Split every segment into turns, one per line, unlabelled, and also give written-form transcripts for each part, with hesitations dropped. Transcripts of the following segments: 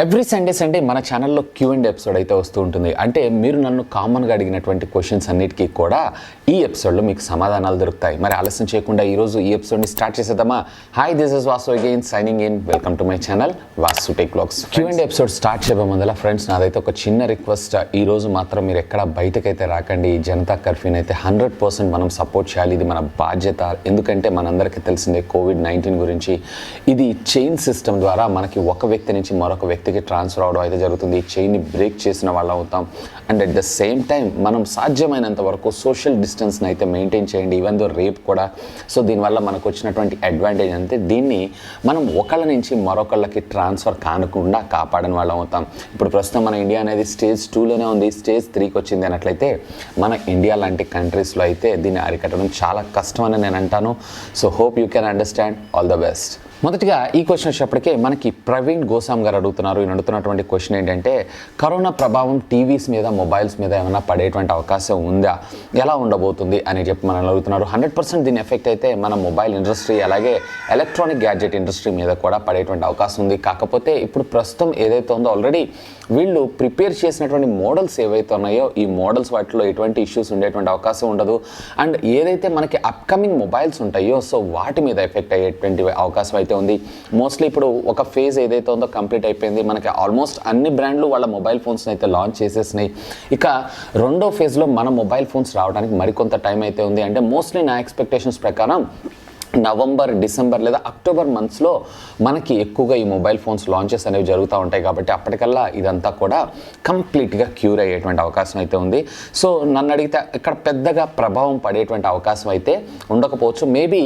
Every Sunday మన ఛానల్లో Q&A episode అయితే వస్తూ ఉంటుంది. అంటే మీరు నన్ను కామన్గా అడిగినటువంటి క్వశ్చన్స్ అన్నిటికీ కూడా ఈ ఎపిసోడ్లో మీకు సమాధానాలు దొరుకుతాయి. మరి ఆలస్యం చేయకుండా ఈరోజు ఈ ఎపిసోడ్ని స్టార్ట్ చేసేద్దామా? Hi, this is Vasu again signing in. Welcome to my channel VaasuTechVlogs. Q&A episode start చేయబోయే ముందర ఫ్రెండ్స్ నాదైతే ఒక చిన్న రిక్వెస్ట్. ఈరోజు మాత్రం మీరు ఎక్కడ బయటకైతే రాకండి. ఈ జనతా కర్ఫ్యూని అయితే 100% మనం సపోర్ట్ చేయాలి. ఇది మన బాధ్యత. ఎందుకంటే మనందరికీ తెలిసిందే COVID-19 గురించి. ఇది చైన్ సిస్టమ్ ద్వారా మనకి ఒక వ్యక్తి నుంచి మరొక వ్యక్తికి ట్రాన్స్ఫర్ అవడం అయితే జరుగుతుంది. ఈ చైన్ని బ్రేక్ చేసిన వాళ్ళు అవుతాం. And at the same time మనం సాధ్యమైనంత వరకు సోషల్ డిస్టెన్స్ని అయితే మెయింటైన్ చేయండి. ఈవెన్ దో రేప్ కూడా. సో దీనివల్ల మనకు వచ్చినటువంటి అడ్వాంటేజ్ అంతే, దీన్ని మనం ఒకళ్ళ నుంచి మరొకళ్ళకి ట్రాన్స్ఫర్ కానకుండా కాపాడని వాళ్ళం అవుతాం. ఇప్పుడు ప్రస్తుతం మన ఇండియా అనేది స్టేజ్ 2లోనే ఉంది. స్టేజ్ 3కి వచ్చింది అన్నట్లయితే మన ఇండియా లాంటి కంట్రీస్లో అయితే దీన్ని అరికట్టడం చాలా కష్టం అని నేను అంటాను. So hope you can understand. All the best. మొదటిగా ఈ క్వశ్చన్ వచ్చేప్పటికే మనకి ప్రవీణ్ గోసామ్ గారు అడుగుతున్నారు. ఈయన అడుగుతున్నటువంటి క్వశ్చన్ ఏంటంటే, కరోనా ప్రభావం టీవీస్ మీద మొబైల్స్ మీద ఏమైనా పడేటువంటి అవకాశం ఉందా, ఎలా ఉండబోతుంది అని చెప్పి మనల్ని అడుగుతున్నారు. 100% దీని ఎఫెక్ట్ అయితే మన మొబైల్ ఇండస్ట్రీ అలాగే ఎలక్ట్రానిక్ గ్యాడ్జెట్ ఇండస్ట్రీ మీద కూడా పడేటువంటి అవకాశం ఉంది. కాకపోతే ఇప్పుడు ప్రస్తుతం ఏదైతే ఉందో ఆల్రెడీ వీళ్ళు ప్రిపేర్ చేసినటువంటి మోడల్స్ ఏవైతే ఉన్నాయో ఈ మోడల్స్ వాటిలో ఎటువంటి ఇష్యూస్ ఉండేటువంటి అవకాశం ఉండదు. అండ్ ఏదైతే మనకి అప్కమింగ్ మొబైల్స్ ఉంటాయో సో వాటి మీద ఎఫెక్ట్ అయ్యేటువంటి అవకాశం అయితే ఉంది. మోస్ట్లీ ఇప్పుడు ఒక ఫేజ్ ఏదైతే ఉందో కంప్లీట్ అయిపోయింది. మనకి ఆల్మోస్ట్ అన్ని బ్రాండ్లు వాళ్ళ మొబైల్ ఫోన్స్ని అయితే లాంచ్ చేసేసినాయి. ఇక రెండో ఫేజ్లో మన మొబైల్ ఫోన్స్ రావడానికి మరికొంత టైం అయితే ఉంది. అంటే మోస్ట్లీ నా ఎక్స్పెక్టేషన్స్ ప్రకారం నవంబర్, డిసెంబర్ లేదా అక్టోబర్ మంత్స్లో మనకి ఎక్కువగా ఈ మొబైల్ ఫోన్స్ లాంచెస్ అనేవి జరుగుతూ ఉంటాయి. కాబట్టి అప్పటికల్లా ఇదంతా కూడా కంప్లీట్గా క్యూర్ అయ్యేటువంటి అవకాశం అయితే ఉంది. సో నన్ను అడిగితే ఇక్కడ పెద్దగా ప్రభావం పడేటువంటి అవకాశం అయితే ఉండకపోవచ్చు. మేబీ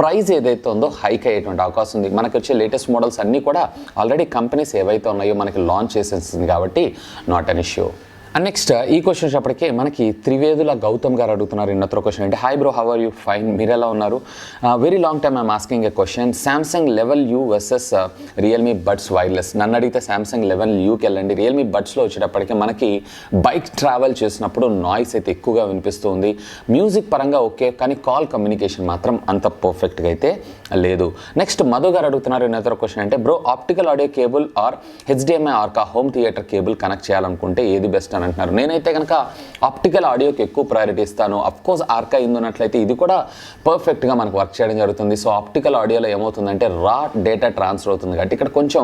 ప్రైస్ ఏదైతే ఉందో హైక్ అయ్యేటువంటి అవకాశం ఉంది. మనకి వచ్చే లేటెస్ట్ మోడల్స్ అన్నీ కూడా ఆల్రెడీ కంపెనీస్ ఏవైతే ఉన్నాయో మనకి లాంచ్ చేసేసింది కాబట్టి not an issue. And next ఈ క్వశ్చన్ వచ్చేప్పటికే మనకి త్రివేదుల గౌతమ్ గారు అడుగుతున్నారు. ఇన్నతో క్వశ్చన్ అంటే, hi bro, how are you? Fine, మీరు ఎలా ఉన్నారు? Very long time I'm asking a question. Samsung level U versus Realme buds wireless. నన్ను అడిగితే సామ్సంగ్ లెవెల్ యూకి వెళ్ళండి. రియల్మీ బడ్స్లో వచ్చేటప్పటికే మనకి బైక్ ట్రావెల్ చేసినప్పుడు నాయిస్ అయితే ఎక్కువగా వినిపిస్తుంది. మ్యూజిక్ పరంగా ఓకే, కానీ కాల్ కమ్యూనికేషన్ మాత్రం అంత పర్ఫెక్ట్గా అయితే లేదు. నెక్స్ట్ మధు గారు అడుగుతున్నారు. ఇన్నతో క్వశ్చన్ అంటే, bro optical audio cable or HDMI ARC home theatre cable connect చేయాలనుకుంటే ఏది బెస్ట్ అని అంటున్నారు. నేనైతే కనుక ఆప్టికల్ ఆడియోకి ఎక్కువ ప్రయారిటీ ఇస్తాను. అఫ్కోర్స్ ఆర్కా ఉన్నట్లయితే ఇది కూడా పర్ఫెక్ట్గా మనకు వర్క్ చేయడం జరుగుతుంది. సో ఆప్టికల్ ఆడియోలో ఏమవుతుందంటే రా డేటా ట్రాన్స్ఫర్ అవుతుంది కాబట్టి ఇక్కడ కొంచెం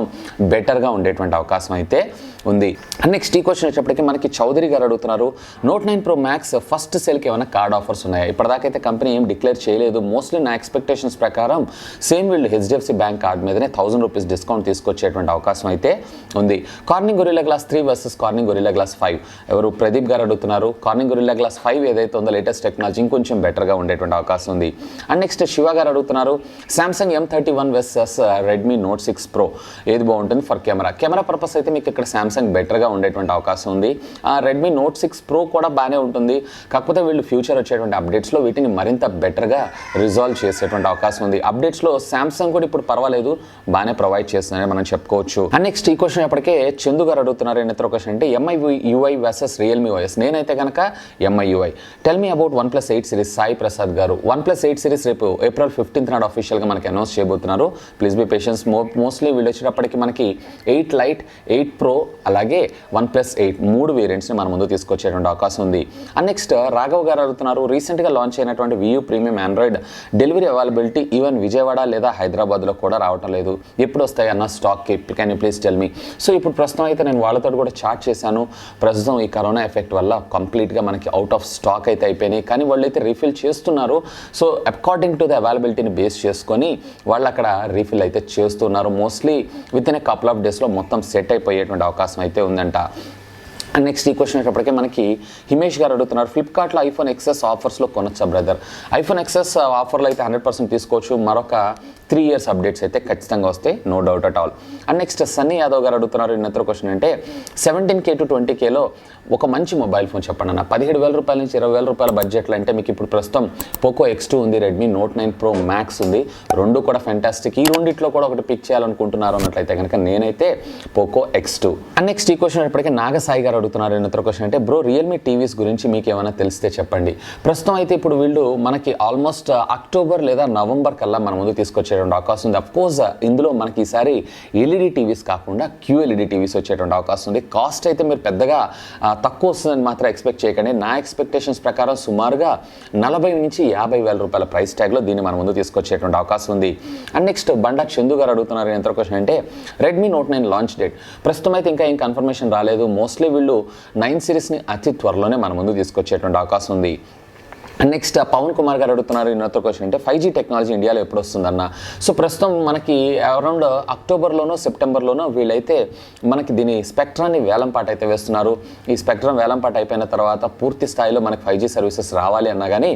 బెటర్గా ఉండేటువంటి అవకాశం అయితే ఉంది. అండ్ నెక్స్ట్ ఈ క్వశ్చన్ వచ్చేప్పటికీ మనకి చౌదరి గారు అడుగుతున్నారు. Note 9 Pro Max ఫస్ట్ సేల్కి ఏమైనా కార్డ్ ఆఫర్స్ ఉన్నాయా? ఇప్పటిదాకైతే కంపెనీ ఏం డిక్లేర్ చేయలేదు. మోస్ట్లీ నా ఎక్స్పెక్టేషన్స్ ప్రకారం సేమ్ వీళ్ళు HDFC బ్యాంక్ కార్డ్ మీదనే 1000 రూపీస్ డిస్కౌంట్ తీసుకొచ్చేటువంటి అవకాశం అయితే ఉంది. Corning Gorilla Glass 3 versus Corning Gorilla Glass 5. ఎవరు ప్రదీప్ గారు అడుగుతున్నారు. కార్నింగ్ గొరిల్లా గ్లాస్ 5 ఏదైతే ఉందో లేటెస్ట్ టెక్నాలజీ ఇంకొంచెం బెటర్గా ఉండేటువంటి అవకాశం ఉంది. అండ్ నెక్స్ట్ శివ గారు అడుగుతున్నారు. Samsung M31 versus Redmi Note 6 Pro ఏది బాగుంటుంది ఫర్ కెమెరా పర్పస్ అయితే మీకు ఇక్కడ సామ్సంగ్ బెటర్గా ఉండేటువంటి అవకాశం ఉంది. రెడ్మీ Note 6 Pro కూడా బాగానే ఉంటుంది. కాకపోతే వీళ్ళు ఫ్యూచర్ వచ్చేటువంటి అప్డేట్స్లో వీటిని మరింత బెటర్గా రిజాల్వ్ చేసేటువంటి అవకాశం ఉంది. అప్డేట్స్లో సామ్సంగ్ కూడా ఇప్పుడు పర్వాలేదు, బాగానే ప్రొవైడ్ చేస్తుందని మనం చెప్పుకోవచ్చు. అండ్ నెక్స్ట్ ఈ క్వశ్చన్ ఎప్పటికే చందు గారు అడుగుతున్నారు. ఇన్నతో క్వశ్చన్ అంటే, MIUI వర్సెస్ రియల్మీ OS. నేనైతే కనుక MIUI. Tell me about OnePlus 8 series. Sai Prasad గారు. OnePlus 8 సిరీస్ రేపు April 15th నాడు అఫీషియల్గా మనకి అనౌన్స్ చేయబోతున్నారు. Please be patience. మోస్ట్లీ వీళ్ళు వచ్చేటప్పటికి మనకి 8 Lite, 8 Pro అలాగే OnePlus 8 3 వేరియంట్స్ని మన ముందు తీసుకొచ్చేటువంటి అవకాశం ఉంది. అండ్ నెక్స్ట్ రాఘవ్ గారు అడుగుతున్నారు. రీసెంట్గా లాంచ్ అయినటువంటి VU premium android delivery availability even Vijayawada లేదా హైదరాబాద్లో కూడా రావటం లేదు. ఎప్పుడు వస్తాయి అన్న స్టాక్కి? Can you please tell me? So ఇప్పుడు ప్రస్తుతం అయితే నేను వాళ్ళతో కూడా చాట్ చేశాను. ప్రస్తుతం ఈ కరోనా ఎఫెక్ట్ వల్ల కంప్లీట్గా మనకి అవుట్ ఆఫ్ స్టాక్ అయితే అయిపోయినాయి. కానీ వాళ్ళు అయితే రీఫిల్ చేస్తున్నారు. సో అకార్డింగ్ టు ద అవైలబిలిటీని బేస్ చేసుకొని వాళ్ళు అక్కడ రీఫిల్ అయితే చేస్తున్నారు. Mostly within a couple of డేస్లో మొత్తం సెట్ అయిపోయేటువంటి అవకాశం అయితే ఉందంట. అండ్ నెక్స్ట్ ఈ క్వశ్చన్ వచ్చేటప్పటికే మనకి హిమేష్ గారు అడుగుతున్నారు. ఫ్లిప్కార్ట్లో iPhone XS ఆఫర్స్లో కొనొచ్చా బ్రదర్? iPhone XS ఆఫర్లో అయితే 100% తీసుకోవచ్చు. మరొక 3 years అప్డేట్స్ అయితే ఖచ్చితంగా వస్తాయి, no doubt at all. And next Sunny Yadav garu అడుగుతున్నారు. ఇన్నతో క్వశ్చన్ అంటే, 17K to 20Kలో ఒక మంచి మొబైల్ ఫోన్ చెప్పండి అన్న. 17,000 రూపాయల నుంచి 20,000 రూపాయల బడ్జెట్లో అంటే మీకు ఇప్పుడు ప్రస్తుతం Poco X2 ఉంది, Redmi Note 9 Pro Max ఉంది. రెండు కూడా ఫెంటాస్టిక్. ఈ రెండిట్లో కూడా ఒకటి పిక్ చేయాలనుకుంటున్నారు అన్నట్లయితే కనుక నేనైతే Poco X2. అండ్ నెక్స్ట్ ఈ క్వశ్చన్ ఇప్పటికే నాగసాయి గారు అడుగుతున్నారు. ఇన్నతో క్వశ్చన్ అంటే, బ్రో రియల్మీ టీవీస్ గురించి మీకు ఏమైనా తెలిస్తే చెప్పండి. ప్రస్తుతం అయితే ఇప్పుడు వీళ్ళు మనకి ఆల్మోస్ట్ అక్టోబర్ లేదా నవంబర్ కల్లా మన ముందు తీసుకొచ్చే తీసుకొచ్చేటువంటి అవకాశం ఉంది. అఫ్కోర్స్ ఇందులో మనకి ఈసారి ఎల్ఈడి టీవీస్ కాకుండా క్యూఎల్ఈడి టీవీస్ వచ్చేటువంటి అవకాశం ఉంది. కాస్ట్ అయితే మీరు పెద్దగా తక్కువ వస్తుందని మాత్రం ఎక్స్పెక్ట్ చేయకండి. నా ఎక్స్పెక్టేషన్స్ ప్రకారం సుమారుగా 40 నుంచి 50 వేల రూపాయల ప్రైస్ ట్యాగ్లో దీన్ని మన ముందు తీసుకొచ్చేటువంటి అవకాశం ఉంది. అండ్ నెక్స్ట్ బండా చందు గారు అడుగుతున్నారు ఎంత క్వశ్చన్ అంటే రెడ్మీ నోట్ 9 లాంచ్ డేట్ ప్రస్తుతం అయితే ఇంకా ఏం కన్ఫర్మేషన్ రాలేదు. మోస్ట్లీ వీళ్ళు 9 సిరీస్ని అతి త్వరలోనే మన ముందు తీసుకొచ్చేటువంటి అవకాశం ఉంది. అండ్ నెక్స్ట్ పవన్ కుమార్ గారు అడుగుతున్నారు ఇన్నొక క్వశ్చన్ అంటే 5G టెక్నాలజీ ఇండియాలో ఎప్పుడు వస్తుందన్న. సో ప్రస్తుతం మనకి అరౌండ్ అక్టోబర్లోనో సెప్టెంబర్లోనో వీళ్ళైతే మనకి దీని స్పెక్ట్రాన్ని వేలంపాట అయితే వేస్తున్నారు. ఈ స్పెక్ట్రమ్ వేలంపాట అయిపోయిన తర్వాత పూర్తి స్థాయిలో మనకి 5G సర్వీసెస్ రావాలి అన్నా కానీ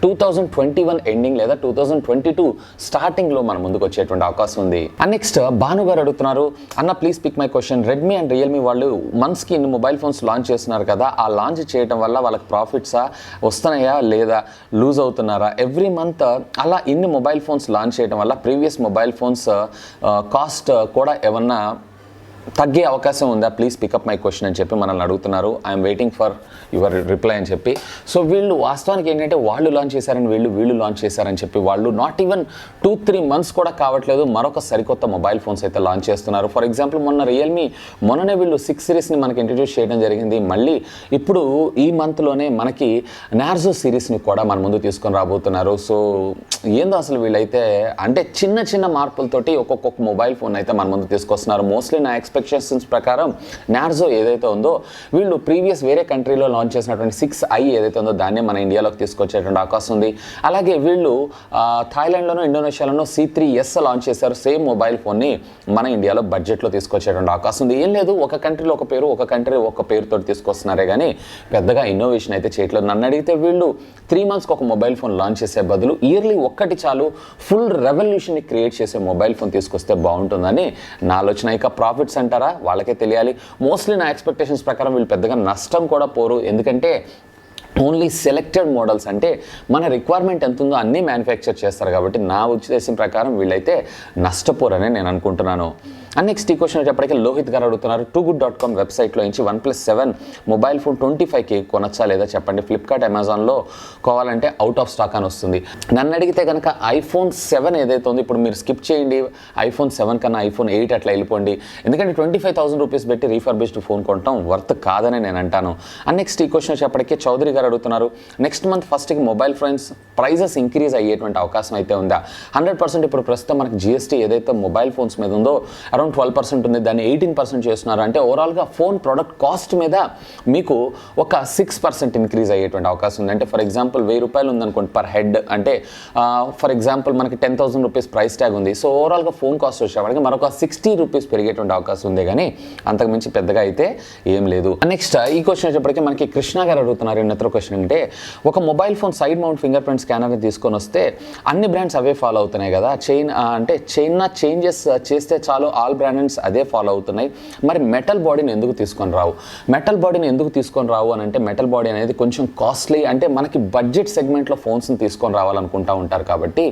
2021 ఎండింగ్ లేదా 2022 స్టార్టింగ్లో మన ముందుకు వచ్చేటువంటి అవకాశం ఉంది. అండ్ నెక్స్ట్ భాను గారు అడుగుతున్నారు అన్న please pick my question. Redmi and Realme వాళ్ళు మంత్స్కి ఇన్ని మొబైల్ ఫోన్స్ లాంచ్ చేస్తున్నారు కదా, ఆ లాంచ్ చేయడం వల్ల వాళ్ళకి ప్రాఫిట్సా వస్తున్నాయా లేదా లూజ్ అవుతున్నారా? ఎవ్రీ మంత్ అలా ఇన్ని మొబైల్ ఫోన్స్ లాంచ్ చేయడం వల్ల ప్రీవియస్ మొబైల్ ఫోన్స్ కాస్ట్ కూడా ఏమన్నా తగ్గే అవకాశం ఉందా? ప్లీజ్ పికప్ మై క్వశ్చన్ అని చెప్పి మనల్ని అడుగుతున్నారు. I'm waiting for your reply అని చెప్పి. సో వీళ్ళు వాస్తవానికి ఏంటంటే వాళ్ళు లాంచ్ చేశారని వీళ్ళు లాంచ్ చేశారని చెప్పి వాళ్ళు నాట్ ఈవెన్ 2-3 మంత్స్ కూడా కావట్లేదు మరొక సరికొత్త మొబైల్ ఫోన్స్ అయితే లాంచ్ చేస్తున్నారు. ఫర్ ఎగ్జాంపుల్ మొన్ననే వీళ్ళు 6 సిరీస్ని మనకి ఇంట్రడ్యూస్ చేయడం జరిగింది. మళ్ళీ ఇప్పుడు ఈ మంత్లోనే మనకి నార్జో సిరీస్ని కూడా మన ముందు తీసుకొని రాబోతున్నారు. సో ఏందో అసలు వీళ్ళైతే అంటే చిన్న మార్పులతోటి ఒక్కొక్క మొబైల్ ఫోన్ అయితే మన ముందు తీసుకొస్తున్నారు. మోస్ట్లీ నా ఎక్స్పెక్టేషన్స్ ప్రకారం నార్జో ఏదైతే ఉందో వీళ్ళు ప్రీవియస్ వేరే కంట్రీలో లాంచ్ చేసినటువంటి 6i ఏదైతే ఉందో దాన్నే మన ఇండియాలోకి తీసుకొచ్చేటువంటి అవకాశం ఉంది. అలాగే వీళ్ళు థాయిలాండ్లోనో ఇండోనేషియాలోనో C3s లాంచ్ చేశారు. సేమ్ మొబైల్ ఫోన్ని మన ఇండియాలో బడ్జెట్లో తీసుకొచ్చేటువంటి అవకాశం ఉంది. ఏం లేదు ఒక కంట్రీలో ఒక పేరు ఒక కంట్రీ ఒక పేరుతో తీసుకొస్తున్నారే కానీ పెద్దగా ఇన్నోవేషన్ అయితే చేయట్లేదు. నన్ను అడిగితే వీళ్ళు 3 మంత్స్కి ఒక మొబైల్ ఫోన్ లాంచ్ చేసే బదులు ఇయర్లీ ఒక్కటి చాలు ఫుల్ రెవల్యూషన్ని క్రియేట్ చేసే మొబైల్ ఫోన్ తీసుకొస్తే బాగుంటుందని నా ఆలోచన. ఇక ప్రాఫిట్స్ అంటారా వాళ్ళకే తెలియాలి. మోస్ట్లీ నా ఎక్స్పెక్టేషన్స్ ప్రకారం వీళ్ళు పెద్దగా నష్టం కూడా పోరు. ఎందుకంటే ఓన్లీ సెలెక్టెడ్ మోడల్స్ అంటే మన రిక్వైర్మెంట్ ఎంత ఉందో అన్నీ మ్యానుఫ్యాక్చర్ చేస్తారు కాబట్టి నా ఉద్దేశం ప్రకారం వీళ్ళైతే నష్టపోరని నేను అనుకుంటున్నాను. అండ్ నెక్స్ట్ ఈ క్వశ్చన్ వచ్చేప్పటికీ లోహిత్ గారు అడుగుతున్నారు toogood.com వెబ్సైట్లో నుంచి 1+7 మొబైల్ ఫోన్ 25K కొనొచ్చా లేదా చెప్పండి. ఫ్లిప్కార్ట్ అమెజాన్లో కావాలంటే అవుట్ ఆఫ్ స్టాక్ అని వస్తుంది. నన్ను అడిగితే కనుక iPhone 7 ఏదైతే ఉందో ఇప్పుడు మీరు స్కిప్ చేయండి. iPhone 7 కన్నా iPhone 8 అట్లా వెళ్ళిపోండి. ఎందుకంటే 25,000 రూపీస్ పెట్టి రీఫర్బిష్డ్ ఫోన్ కొనటం వర్త్ కాదని నేను అంటాను. అండ్ నెక్స్ట్ ఈ క్వశ్చన్ వచ్చేప్పటికీ చౌదరి గారు అడుగుతున్నారు నెక్స్ట్ మంత్ ఫస్ట్కి మొబైల్ ఫోన్స్ ప్రైజెస్ ఇంక్రీజ్ అయ్యేటువంటి అవకాశం అయితే ఉందా? 100% ఇప్పుడు ప్రస్తుతం మనకి GST ఏదైతే మొబైల్ ఫోన్స్ మీద ఉందో అరౌండ్ 12% ఉంది. దాన్ని 18% చేస్తున్నారు. అంటే ఓవరాల్గా ఫోన్ ప్రోడక్ట్ కాస్ట్ మీద మీకు ఒక 6% ఇంక్రీజ్ అయ్యేటువంటి అవకాశం ఉంది. అంటే ఫర్ ఎగ్జాంపుల్ 1000 రూపాయలు ఉందనుకోండి పర్ హెడ్. అంటే ఫర్ ఎగ్జాంపుల్ మనకి 10,000 రూపీస్ ప్రైస్ ట్యాగ్ ఉంది. సో ఓవరాల్గా ఫోన్ కాస్ట్ వచ్చేవాడికి మరొక 60 రూపీస్ పెరిగేటువంటి అవకాశం ఉంది కానీ అంతకుమించి పెద్దగా అయితే ఏం లేదు. నెక్స్ట్ ఈ క్వశ్చన్ వచ్చేప్పటికీ మనకి కృష్ణ గారు అడుగుతున్నారు ఇన్నొక క్వశ్చన్ అంటే ఒక mobile phone side mount finger print స్కానర్ని తీసుకొని వస్తే అన్ని బ్రాండ్స్ అవే ఫాలో అవుతున్నాయి కదా. చైనా చేంజెస్ చేస్తే చాలు ఆల్ బ్రాండ్స్ అదే ఫాలో అవుతున్నాయి. మరి మెటల్ బాడీని ఎందుకు తీసుకొని రావు? మెటల్ బాడీని ఎందుకు తీసుకొని రావు అని అంటే మెటల్ బాడీ అనేది కొంచెం కాస్ట్లీ. అంటే మనకి బడ్జెట్ సెగ్మెంట్లో ఫోన్స్ని తీసుకొని రావాలనుకుంటూ ఉంటారు కాబట్టి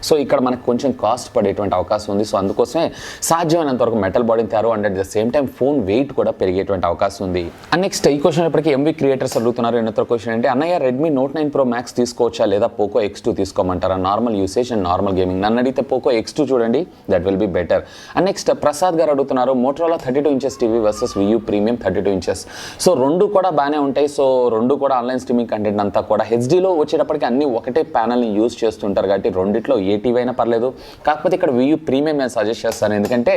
సో ఇక్కడ మనకి కొంచెం కాస్ట్ పడేటువంటి అవకాశం ఉంది. సో అందుకోసమే సాధ్యమైనంత వరకు మెటల్ బాడీని తయారు and at the same time phone weight కూడా పెరిగేటువంటి అవకాశం ఉంది. అండ్ నెక్స్ట్ ఈ క్వశ్చన్ ఇప్పటికీ MV క్రియేటర్స్ అడుగుతున్నారు ఇన్నొక క్వశ్చన్ అంటే అన్నయ్య రెడ్మీ నోట్ 9 Pro Max తీసుకోవచ్చా లేదా పోకో X2 తీసుకోమంటారా? Normal usage and normal gaming. నన్ను అడిగితే పోకో X2 చూడండి, that will be better. And next Prasad garu అడుగుతున్నారు Motorola 32 inches TV versus VU premium 32 inches. So రెండు కూడా బాగానే ఉంటాయి. సో రెండు కూడా ఆన్లైన్ స్ట్రీమింగ్ కంటెంట్ అంతా కూడా హెచ్డీలో వచ్చేటప్పటికి అన్ని ఒకటే ప్యానల్ని యూజ్ చేస్తుంటారు కాబట్టి రెండిట్లో ఏ టీవీ అయినా పర్లేదు. కాకపోతే ఇక్కడ VU ప్రీమియం నేను సజెస్ట్ చేస్తాను ఎందుకంటే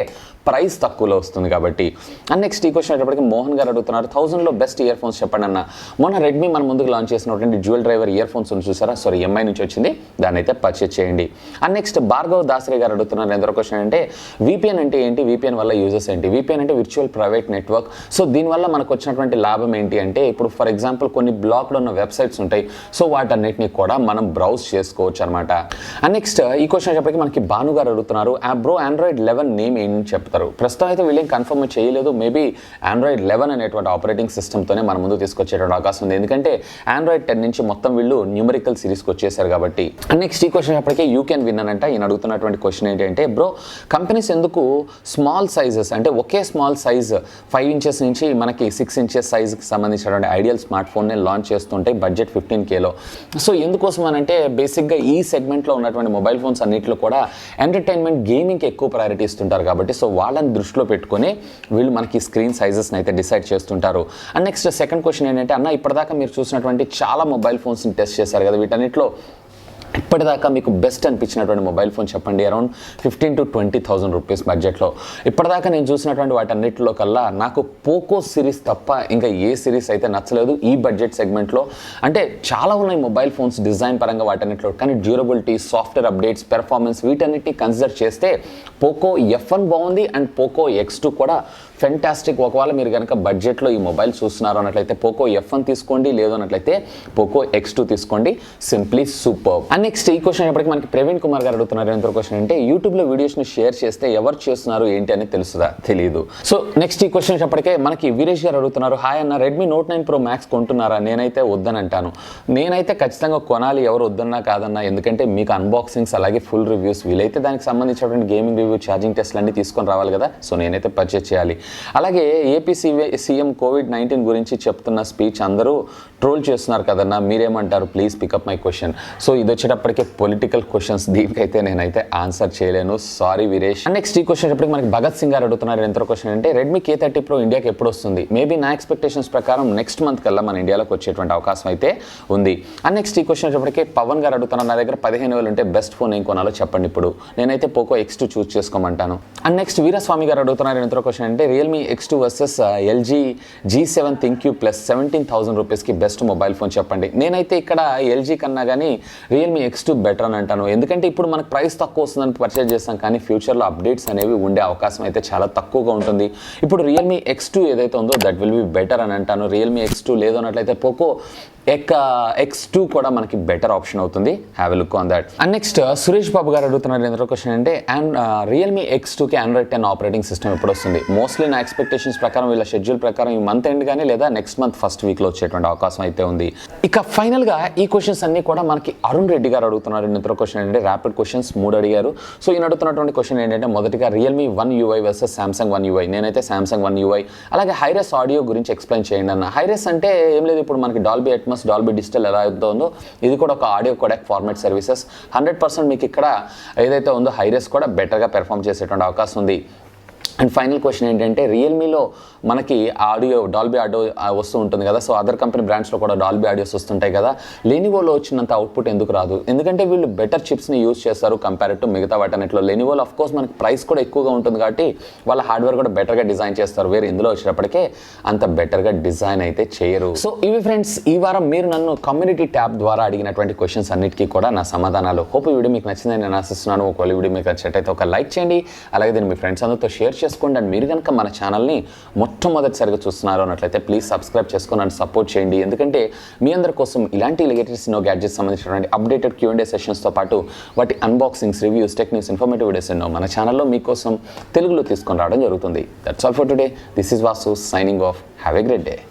ప్రైస్ తక్కువలో వస్తుంది కాబట్టి. అండ్ నెక్స్ట్ ఈ క్వశ్చన్ వచ్చేటప్పటికి మోహన్ గారు అడుగుతున్నారు 1000లో బెస్ట్ ఇయర్ ఫోన్స్ చెప్పండి అన్న. మొన్న రెడ్మీ మన ముందుకు లాంచ్ చేసినటువంటి డ్యూయల్ డ్రైవర్ ఇయర్ ఫోన్స్ చూసారా, సారీ MI నుంచి వచ్చింది, దాన్ని అయితే పర్చేజ్ చేయండి. అండ్ నెక్స్ట్ భార్గవ్ దాసరి గారు అడుగుతున్నారు ఎందరో క్వశ్చన్ అంటే VPN అంటే ఏంటి, VPN వల్ల యూజెస్ ఏంటి? VPN అంటే విర్చువల్ ప్రైవేట్ నెట్వర్క్. సో దీనివల్ల మనకు వచ్చినటువంటి లాభం ఏంటి అంటే ఇప్పుడు ఫర్ ఎగ్జాంపుల్ కొన్ని బ్లాక్లో ఉన్న వెబ్సైట్స్ ఉంటాయి. సో వాటన్నిటిని కూడా మనం బ్రౌజ్ చేసుకోవచ్చు అనమాట. అండ్ నెక్స్ట్ ఈ క్వశ్చన్ చెప్పడానికి మనకి భాను గారు అడుగుతున్నారు బ్రో Android 11 నేమ్ ఏంటి చెప్తారు? ప్రస్తుతం అయితే వీళ్ళేం కన్ఫర్మ్ చేయలేదు. మేబీ Android 11 అనేటువంటి ఆపరేటింగ్ సిస్టమ్తోనే మన ముందు తీసుకొచ్చేటువంటి అవకాశం ఉంది. ఎందుకంటే Android 10 నుంచి మొత్తం వీళ్ళు న్యూమరికల్ సిరీస్కి వచ్చేసారు కాబట్టి. అండ్ నెక్స్ట్ ఈ క్వశ్చన్ చెప్పడానికి యూ కెన్ విన్ అని అంట. ఈయన అడుగుతున్నటువంటి క్వశ్చన్ ఏంటంటే బ్రో కంపెనీస్ ఎందుకు స్మాల్ సైజెస్ అంటే ఒకే స్మాల్ సైజ్ 5 ఇంచెస్ నుంచి మనకి 6 ఇంచెస్ సైజ్కి సంబంధించినటువంటి ఐడియల్ స్మార్ట్ ఫోన్ని లాంచ్ చేస్తుంటాయి బడ్జెట్ 15Kలో. సో ఎందుకోసం అనంటే బేసిక్గా ఈ సెగ్మెంట్లో ఉన్నటువంటి మొబైల్ ఫోన్స్ అన్నింటిలో కూడా ఎంటర్టైన్మెంట్ గేమింగ్కి ఎక్కువ ప్రయారిటీ ఇస్తుంటారు కాబట్టి సో వాళ్ళని దృష్టిలో పెట్టుకొని వీళ్ళు మనకి స్క్రీన్ సైజెస్ని అయితే డిసైడ్ చేస్తుంటారు. అండ్ నెక్స్ట్ సెకండ్ క్వశ్చన్ ఏంటంటే అన్న ఇప్పటిదాకా మీరు చూసినటువంటి చాలా మొబైల్ ఫోన్స్ని టెస్ట్ చేశారు కదా, వీటన్నిటిలో ఇప్పటిదాకా మీకు బెస్ట్ అనిపించినటువంటి మొబైల్ ఫోన్ చెప్పండి. అరౌండ్ 15,000 to 20,000 రూపీస్ బడ్జెట్లో. ఇప్పటిదాకా నేను చూసినటువంటి వాటన్నిటిలో కల్లా నాకు పోకో సిరీస్ తప్ప ఇంకా ఏ సిరీస్ అయితే నచ్చలేదు ఈ బడ్జెట్ సెగ్మెంట్లో. అంటే చాలా ఉన్నాయి మొబైల్ ఫోన్స్ డిజైన్ పరంగా వాటన్నిటిలో, కానీ డ్యూరబిలిటీ, సాఫ్ట్వేర్ అప్డేట్స్, పెర్ఫార్మెన్స్ వీటన్నిటిని కన్సిడర్ చేస్తే పోకో F1 బాగుంది అండ్ పోకో X2 కూడా ఫెంటాస్టిక్. ఒకవేళ మీరు కనుక బడ్జెట్లో ఈ మొబైల్ చూస్తున్నారు అన్నట్లయితే పోకో F1 తీసుకోండి, లేదు అన్నట్లయితే పోకో X2 తీసుకోండి. Simply super. అండ్ నెక్స్ట్ ఈ క్వశ్చన్ ఎప్పటికీ మనకి ప్రవీణ్ కుమార్ గారు అడుగుతున్నారు. ఎంత క్వశ్చన్ అంటే యూట్యూబ్లో వీడియోస్ని షేర్ చేస్తే ఎవరు చేస్తున్నారు ఏంటి అని తెలుస్తుందా? తెలియదు. సో నెక్స్ట్ ఈ క్వశ్చన్ చెప్పటికే మనకి వీరేష్ గారు అడుగుతున్నారు. హాయ్ అన్న, రెడ్మీ నోట్ 9 Pro Max కొంటున్నారా? నేనైతే వద్దని అంటాను. నేనైతే ఖచ్చితంగా కొనాలి, ఎవరు వద్దన్నా కాదన్నా, ఎందుకంటే మీకు అన్బాక్సింగ్స్ అలాగే ఫుల్ రివ్యూస్, వీలైతే దానికి సంబంధించినటువంటి గేమింగ్ రివ్యూ, ఛార్జింగ్ టెస్ట్లు అన్ని తీసుకొని రావాలి కదా. సో నేనైతే పర్చేస్ చేయాలి. అలాగే ఏపీ సీఎం COVID-19 గురించి చెప్తున్న స్పీచ్ అందరూ ట్రోల్ చేస్తున్నారు కదన్నా, మీరేమంటారు? Please pickup my question. So ఇది వచ్చేటప్పటికే పొలిటికల్ క్వశ్చన్స్, దీనికైతే నేనైతే ఆన్సర్ చేయలేను, సారీ వీరేష్. అండ్ నెక్స్ట్ ఈ క్వశ్చన్ చెప్పటికి మనకి భగత్ సింగ్ గారు అడుగుతున్నారు. ఎంత క్వశ్చన్ అంటే రెడ్మీ K30 Pro ఇండియాకి ఎప్పుడు వస్తుంది? మేబీ నా ఎక్స్పెక్టేషన్స్ ప్రకారం నెక్స్ట్ మంత్ కల్లా మన ఇండియాలోకి వచ్చేటువంటి అవకాశం అయితే ఉంది. అండ్ నెక్స్ట్ ఈ క్వశ్చన్ చెప్పటికి పవన్ గారు అడుగుతున్నారు. నా దగ్గర 15,000 ఉంటే బెస్ట్ ఫోన్ ఏం కొనాలో చెప్పండి ఇప్పుడు. నేనైతే పోకో X2 చూస్ చేసుకోమంటాను. అండ్ నెక్స్ట్ వీరస్వామి గారు అడుగుతున్నారు. ఎంత క్వశ్చన్ అంటే Realme X2 versus LG G7 ThinQ Plus 17,000 రూపీస్కి బెస్ట్ మొబైల్ ఫోన్ చెప్పండి. నేనైతే ఇక్కడ LG కన్నా కానీ రియల్మీ X2 బెటర్ అని అంటాను. ఎందుకంటే ఇప్పుడు మనకు ప్రైస్ తక్కువ వస్తుందని పర్చేజ్ చేస్తాం, కానీ ఫ్యూచర్లో అప్డేట్స్ అనేవి ఉండే అవకాశం అయితే చాలా తక్కువగా ఉంటుంది. ఇప్పుడు రియల్మీ X2 ఏదైతే ఉందో దట్ విల్ బి బెటర్ అని అంటాను. రియల్మీ X2 లేదు అన్నట్లయితే పోకో X2 కూడా మనకి బెటర్ ఆప్షన్ అవుతుంది. Have a look on that. And next Suresh Babu garu అడుగుతున్నారు. ఎంత క్వశ్చన్ అంటే రియల్మీ X2కి Android 10 ఆపరేటింగ్ సిస్టమ్ ఎప్పుడు వస్తుంది? మోస్ట్లీ నా ఎక్స్పెక్టేషన్స్ ప్రకారం వీళ్ళ షెడ్యూల్ ప్రకారం ఈ మంత్ ఎండ్ కానీ లేదా నెక్స్ట్ మంత్ ఫస్ట్ వీక్లో వచ్చేటువంటి అవకాశం అయితే ఉంది. ఇక ఫైనల్గా ఈ క్వశ్చన్స్ అన్ని కూడా మనకి అరుణ్ రెడ్డి గారు అడుగుతున్నారు. ఎంత క్వశ్చన్ అంటే ర్యాపిడ్ క్వశ్చన్స్ 3 అడిగారు. సో ఈయన అడుగుతున్నటువంటి క్వశ్చన్ ఏంటంటే మొదటిగా Realme 1 UI versus Samsung 1 UI. నేనైతే Samsung 1 UI. అలాగే హైరెస్ ఆడియో గురించి ఎక్స్ప్లెయిన్ చేయండి అన్న. హైరెస్ అంటే ఏం లేదు, ఇప్పుడు మనకి డాల్బీ అట్మాస్, డాల్బీ డిజిటల్ ఎలా అవుతుందో ఇది కూడా ఒక ఆడియో కోడెక్ ఫార్మాట్ సర్వీసెస్. 100% మీకు ఇక్కడ ఏదైతే ఉందో హైరెస్ కూడా బెటర్గా పెర్ఫామ్ చేసేటువంటి అవకాశం ఉంది. అండ్ ఫైనల్ క్వశ్చన్ ఏంటంటే రియల్మీలో మనకి ఆడియో డాల్బీ ఆడియో వస్తూ ఉంటుంది కదా. సో అదర్ కంపెనీ బ్రాండ్స్లో కూడా డాల్బీ ఆడియోస్ వస్తుంటాయి కదా. లెనోవోలో వచ్చినంత అవుట్పుట్ ఎందుకు రాదు? ఎందుకంటే వీళ్ళు బెటర్ చిప్స్ని యూజ్ చేస్తారు కంపేర్ టు మిగతా వాటన్నిటిలో. లెనోవోలో ఆఫ్ కోర్స్ మనకి ప్రైస్ కూడా ఎక్కువగా ఉంటుంది కాబట్టి వాళ్ళ హార్డ్వేర్ కూడా బెటర్గా డిజైన్ చేస్తారు. వేరే ఇందులో వచ్చేటప్పటికే అంత బెటర్గా డిజైన్ అయితే చేయరు. సో ఇవి ఫ్రెండ్స్, ఈ వారం మీరు నన్ను కమ్యూనిటీ ట్యాబ్ ద్వారా అడిగినటువంటి క్వశ్చన్స్ అన్నిటికీ కూడా నా సమాధానాలు. హోప్ ఈ వీడియో మీకు నచ్చిందని నేను ఆశిస్తున్నాను. ఒకవేళ వీడియో మీకు నచ్చినట్టయితే ఒక లైక్ చేయండి, అలాగే దీన్ని మీ ఫ్రెండ్స్ అందరితో షేర్ చేసుకోండి. అండ్ మీరు కనుక మన ఛానల్ని మొట్టమొదటిసారిగా చూస్తున్నారు అన్నట్లయితే ప్లీజ్ సబ్స్క్రైబ్ చేసుకొని నన్ను సపోర్ట్ చేయండి. ఎందుకంటే మీ అందరి కోసం ఇలాంటి లేటెస్ట్ గ్యాడ్జెట్స్ సంబంధించినటువంటి అప్డేటెడ్ Q&A సెషన్స్తో పాటు వాటి unboxings, reviews, techniques, informative videos ఎన్నో మన ఛానల్లో మీకోసం తెలుగులో తీసుకొని రావడం జరుగుతుంది. That's all for today. This is Vasu signing off. Have a great day.